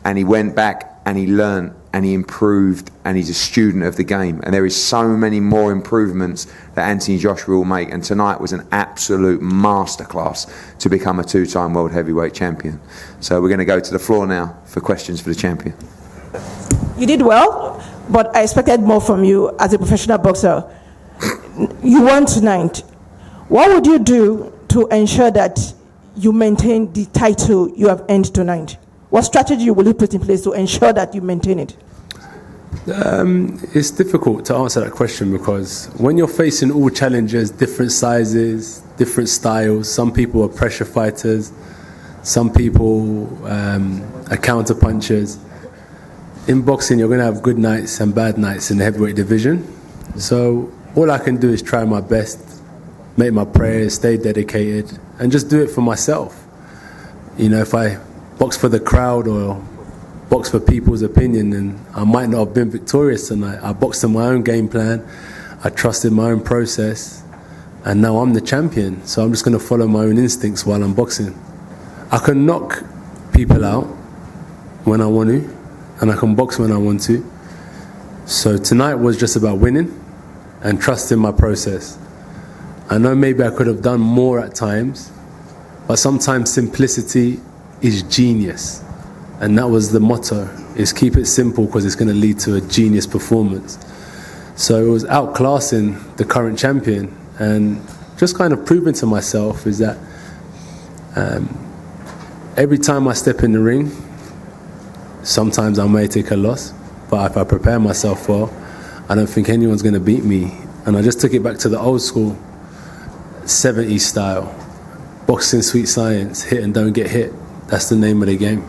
and he went back and he learned and he improved, and he's a student of the game, and there is so many more improvements that Anthony Joshua will make, and tonight was an absolute masterclass to become a two-time world heavyweight champion. So we're going to go to the floor now for questions for the champion. You did well, but I expected more from you as a professional boxer. You won tonight. What would you do to ensure that you maintain the title you have earned tonight? What strategy will you put in place to ensure that you maintain it? It's difficult to answer that question, because when you're facing all challengers, different sizes, different styles, some people are pressure fighters, some people are counter punchers. In boxing, you're going to have good nights and bad nights in the heavyweight division. So all I can do is try my best, make my prayers, stay dedicated, and just do it for myself. You know, if I box for the crowd or box for people's opinion, and I might not have been victorious tonight. I boxed in my own game plan, I trusted my own process, and now I'm the champion. So I'm just going to follow my own instincts while I'm boxing. I can knock people out when I want to, and I can box when I want to. So tonight was just about winning and trusting my process. I know maybe I could have done more at times, but sometimes simplicity is genius. And that was the motto, is keep it simple, because it's going to lead to a genius performance. So it was outclassing the current champion, and just kind of proving to myself is that every time I step in the ring, sometimes I may take a loss, but if I prepare myself well, I don't think anyone's going to beat me. And I just took it back to the old school 70s style, boxing sweet science, hit and don't get hit. That's the name of the game.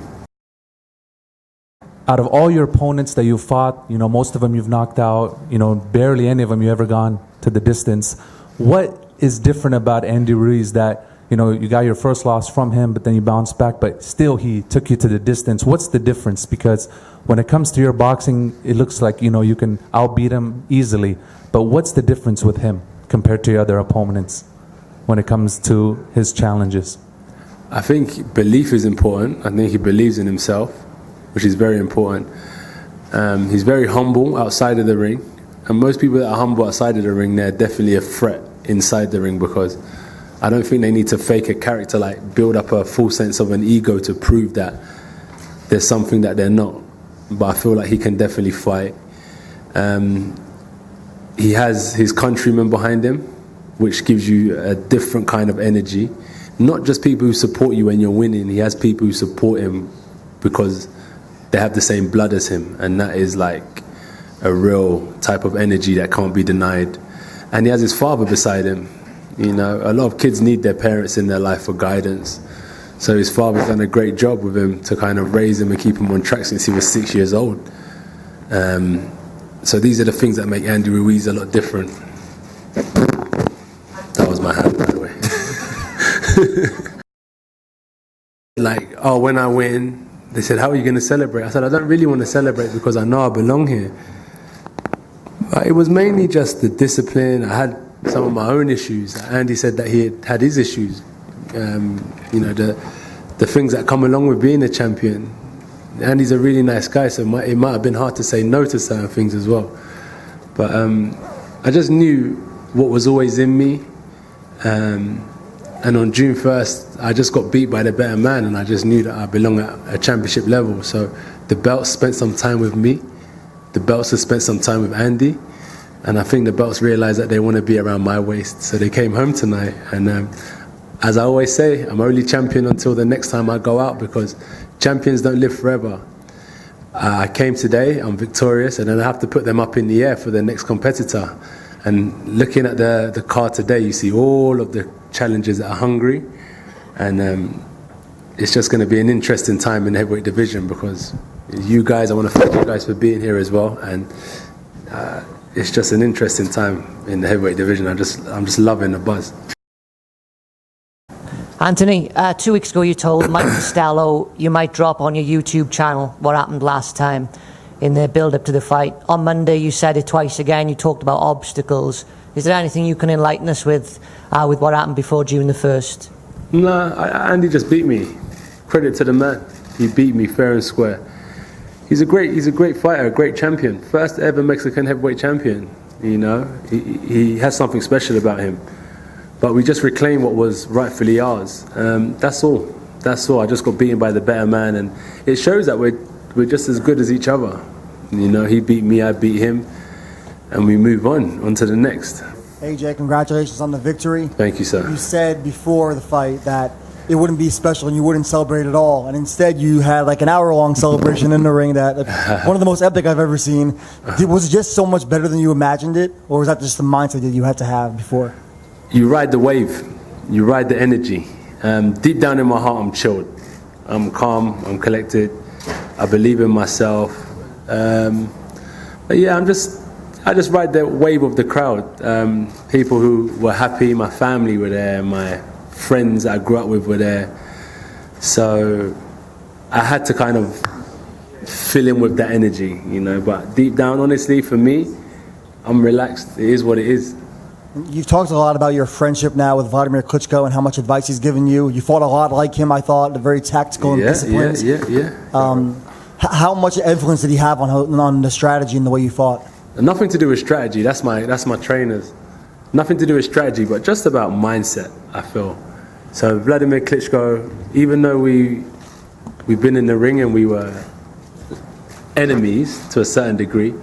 Out of all your opponents that you fought, you know, most of them you've knocked out, you know, barely any of them you ever gone to the distance. What is different about Andy Ruiz that, you know, you got your first loss from him, but then you bounced back, but still he took you to the distance? What's the difference? Because when it comes to your boxing, it looks like, you know, you can outbeat him easily, but what's the difference with him compared to your other opponents when it comes to his challenges? I think belief is important. I think he believes in himself, which is very important. He's very humble outside of the ring, and most people that are humble outside of the ring, they're definitely a threat inside the ring, because I don't think they need to fake a character, like build up a full sense of an ego to prove that there's something that they're not. But I feel like he can definitely fight. He has his countrymen behind him, which gives you a different kind of energy. Not just people who support you when you're winning, he has people who support him because they have the same blood as him, and that is like a real type of energy that can't be denied. And he has his father beside him. You know, a lot of kids need their parents in their life for guidance. So his father's done a great job with him to kind of raise him and keep him on track since he was 6 years old. So these are the things that make Andy Ruiz a lot different. That was my hand, by the way. Like, oh, when I win, they said, how are you going to celebrate? I said, I don't really want to celebrate because I know I belong here. But it was mainly just the discipline. I had some of my own issues. Andy said that he had his issues. You know, the things that come along with being a champion. Andy's a really nice guy, so it might have been hard to say no to certain things as well. But I just knew what was always in me. And on June 1st, I just got beat by the better man, and I just knew that I belong at a championship level. So the belts spent some time with me. The belts have spent some time with Andy. And I think the belts realized that they want to be around my waist. So they came home tonight. And as I always say, I'm only champion until the next time I go out, because champions don't live forever. I came today, I'm victorious, and then I have to put them up in the air for the next competitor. And looking at the card today, you see all of the challengers that are hungry. And it's just going to be an interesting time in the heavyweight division, because you guys, I want to thank you guys for being here as well. And it's just an interesting time in the heavyweight division. I'm just loving the buzz. Anthony, 2 weeks ago you told Mike Costello you might drop on your YouTube channel what happened last time in the build-up to the fight. On Monday you said it twice again. You talked about obstacles. Is there anything you can enlighten us with what happened before June the 1st? No, Andy just beat me. Credit to the man. He beat me fair and square. He's a great fighter, a great champion. First ever Mexican heavyweight champion. You know, he has something special about him. But we just reclaimed what was rightfully ours. That's all. I just got beaten by the better man, and it shows that we're just as good as each other. You know, he beat me, I beat him, and we move on to the next. AJ, congratulations on the victory. Thank you, sir. You said before the fight that it wouldn't be special and you wouldn't celebrate at all, and instead you had like an hour-long celebration in the ring that one of the most epic I've ever seen. Was it just so much better than you imagined it, or was that just the mindset that you had to have before? You ride the wave, you ride the energy. Deep down in my heart, I'm chilled. I'm calm, I'm collected. I believe in myself. But yeah, I just ride the wave of the crowd. People who were happy, my family were there, my friends I grew up with were there. So I had to kind of fill in with that energy, you know. But deep down, honestly, for me, I'm relaxed. It is what it is. You've talked a lot about your friendship now with Vladimir Klitschko and how much advice he's given you. You fought a lot like him, I thought, very tactical and disciplined. Yeah. How much influence did he have on the strategy and the way you fought? Nothing to do with strategy. That's my trainers. Nothing to do with strategy, but just about mindset, I feel. So Vladimir Klitschko, even though we've been in the ring and we were enemies to a certain degree,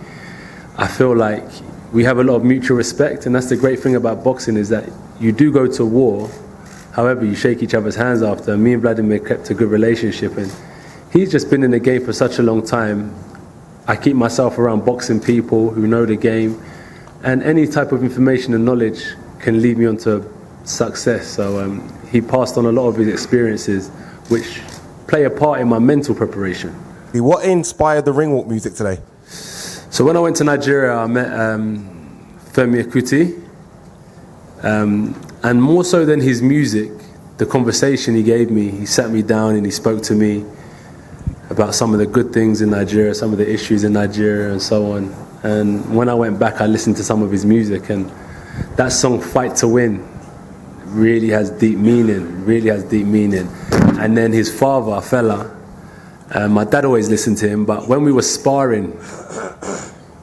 I feel like we have a lot of mutual respect, and that's the great thing about boxing, is that you do go to war, however you shake each other's hands after. Me and Vladimir kept a good relationship, and he's just been in the game for such a long time. I keep myself around boxing people who know the game, and any type of information and knowledge can lead me on to success. So he passed on a lot of his experiences, which play a part in my mental preparation. What inspired the ring walk music today? So when I went to Nigeria, I met Femi Akuti, and more so than his music, the conversation he gave me, he sat me down and he spoke to me about some of the good things in Nigeria, some of the issues in Nigeria and so on. And when I went back, I listened to some of his music, and that song, Fight to Win, really has deep meaning. And then his father, Fela, my dad always listened to him, but when we were sparring,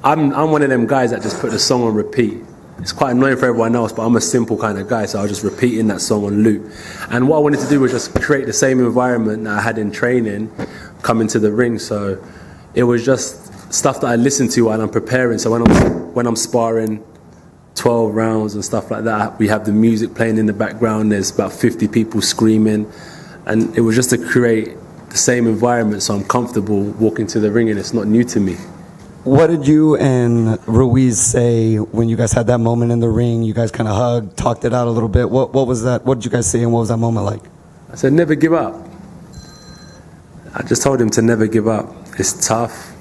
I'm one of them guys that just put the song on repeat. It's quite annoying for everyone else, but I'm a simple kind of guy, so I was just repeating that song on loop. And what I wanted to do was just create the same environment that I had in training, coming to the ring. So it was just stuff that I listen to while I'm preparing. So when I'm sparring 12 rounds and stuff like that, we have the music playing in the background. There's about 50 people screaming, and it was just to create the same environment so I'm comfortable walking to the ring, and it's not new to me. What did you and Ruiz say when you guys had that moment in the ring? You guys kind of hugged, talked it out a little bit. What was that? What did you guys say, and what was that moment like? I said, never give up. I just told him to never give up. It's tough.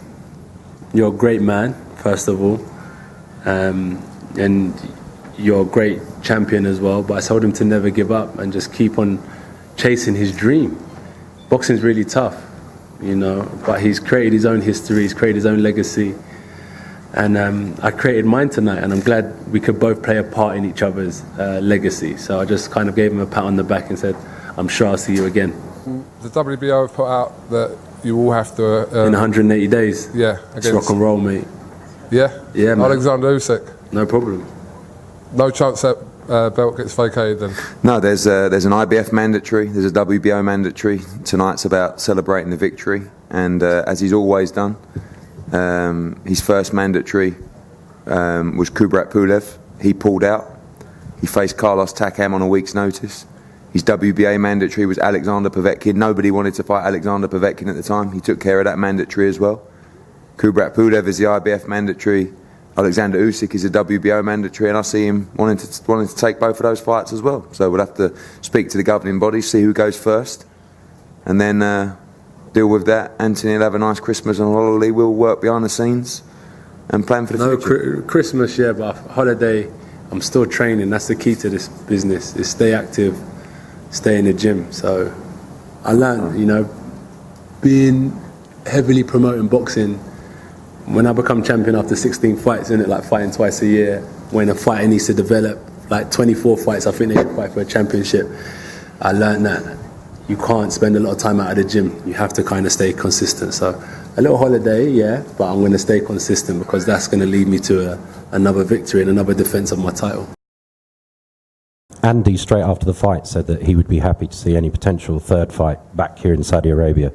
You're a great man, first of all. And you're a great champion as well. But I told him to never give up and just keep on chasing his dream. Boxing's really tough, you know, but he's created his own history, he's created his own legacy. And I created mine tonight, and I'm glad we could both play a part in each other's legacy. So I just kind of gave him a pat on the back and said, I'm sure I'll see you again. The WBO have put out that you all have to... in 180 days? Yeah. It's rock and roll, mate. Yeah? Yeah, man. Alexander Usyk? No problem. No chance that belt gets vacated then? No, there's an IBF mandatory, there's a WBO mandatory. Tonight's about celebrating the victory, and as he's always done, his first mandatory was Kubrat Pulev. He pulled out. He faced Carlos Takam on a week's notice. His WBA mandatory was Alexander Povetkin. Nobody wanted to fight Alexander Povetkin at the time. He took care of that mandatory as well. Kubrat Pulev is the IBF mandatory. Alexander Usyk is a WBO mandatory, and I see him wanting to take both of those fights as well. So we'll have to speak to the governing body, see who goes first, and then deal with that. Anthony will have a nice Christmas and holiday. We'll work behind the scenes and plan for the future. Christmas, yeah, but holiday, I'm still training. That's the key to this business, is stay active, stay in the gym. So I learned, you know, being heavily promoting boxing, when I become champion after 16 fights, isn't it, like fighting twice a year, when a fighter needs to develop like 24 fights, I think they should fight for a championship. I learned that you can't spend a lot of time out of the gym. You have to kind of stay consistent. So a little holiday, yeah, but I'm going to stay consistent because that's going to lead me to another victory and another defense of my title. Andy, straight after the fight, said that he would be happy to see any potential third fight back here in Saudi Arabia.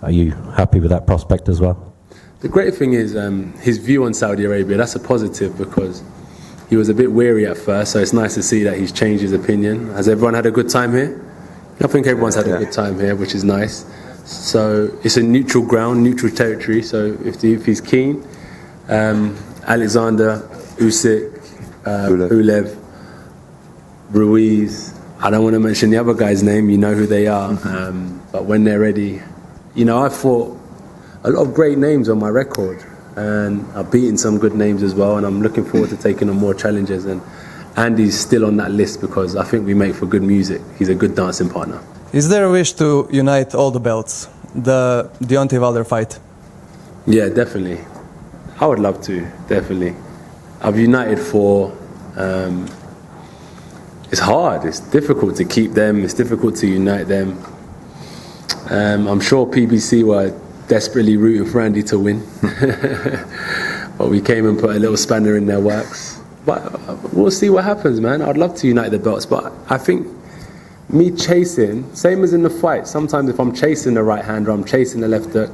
Are you happy with that prospect as well? The great thing is his view on Saudi Arabia. That's a positive because he was a bit weary at first, so it's nice to see that he's changed his opinion. Has everyone had a good time here? I think everyone's had a good time here, which is nice. So it's a neutral ground, neutral territory. So if he's keen, Alexander, Usyk, Ulev, Ruiz. I don't want to mention the other guy's name. You know who they are. But when they're ready, you know, I fought a lot of great names on my record, and I've beaten some good names as well. And I'm looking forward to taking on more challenges. And Andy's still on that list because I think we make for good music. He's a good dancing partner. Is there a wish to unite all the belts? The Deontay Wilder fight? Yeah, definitely. I would love to, definitely. I've united four. It's hard. It's difficult to keep them. It's difficult to unite them. I'm sure PBC were desperately rooting for Andy to win. But we came and put a little spanner in their works. But we'll see what happens, man. I'd love to unite the belts, but I think me chasing, same as in the fight, sometimes if I'm chasing the right hand or I'm chasing the left hook,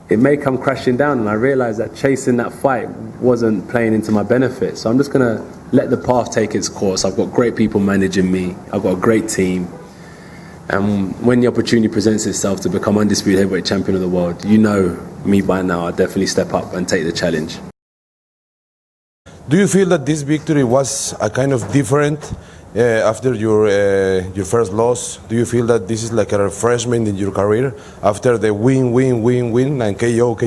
it may come crashing down, and I realise that chasing that fight wasn't playing into my benefit. So I'm just going to let the path take its course. I've got great people managing me. I've got a great team. And when the opportunity presents itself to become undisputed heavyweight champion of the world, you know me by now, I'll definitely step up and take the challenge. Do you feel that this victory was a kind of different after your first loss? Do you feel that this is like a refreshment in your career after the win and KO?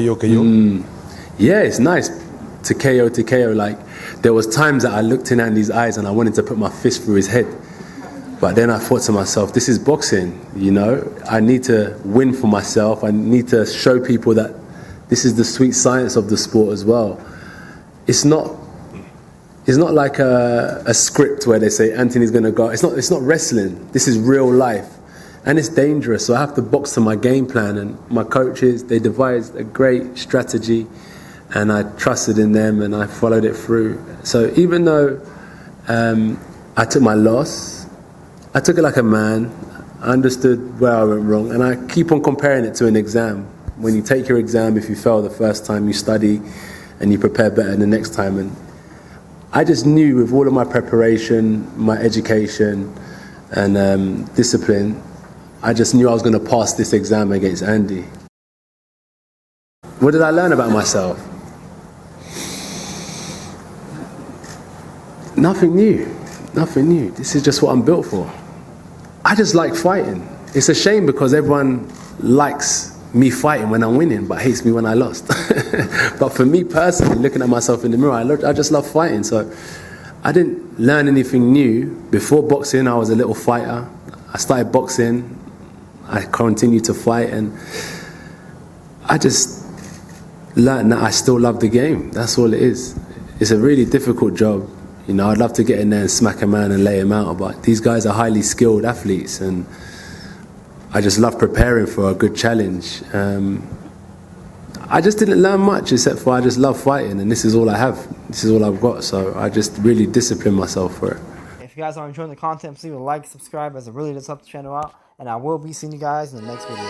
Yeah, it's nice to KO. Like, there was times that I looked in Andy's eyes and I wanted to put my fist through his head. But then I thought to myself, this is boxing, you know? I need to win for myself. I need to show people that this is the sweet science of the sport as well. It's not like a script where they say Anthony's going to go. It's not wrestling. This is real life. And it's dangerous. So I have to box to my game plan. And my coaches, they devised a great strategy. And I trusted in them and I followed it through. So even though I took my loss, I took it like a man. I understood where I went wrong. And I keep on comparing it to an exam. When you take your exam, if you fail the first time, you study and you prepare better the next time. And I just knew with all of my preparation, my education and discipline, I just knew I was going to pass this exam against Andy. What did I learn about myself? Nothing new. This is just what I'm built for. I just like fighting. It's a shame because everyone likes me fighting when I'm winning, but hates me when I lost. But for me personally, looking at myself in the mirror, I just love fighting. So I didn't learn anything new. Before boxing, I was a little fighter. I started boxing. I continued to fight, and I just learned that I still love the game. That's all it is. It's a really difficult job. You know, I'd love to get in there and smack a man and lay him out, but these guys are highly skilled athletes, and I just love preparing for a good challenge. I just didn't learn much except for I just love fighting, and this is all I have. This is all I've got, so I just really discipline myself for it. If you guys are enjoying the content, please leave a like, subscribe, as it really does help the channel out, and I will be seeing you guys in the next video.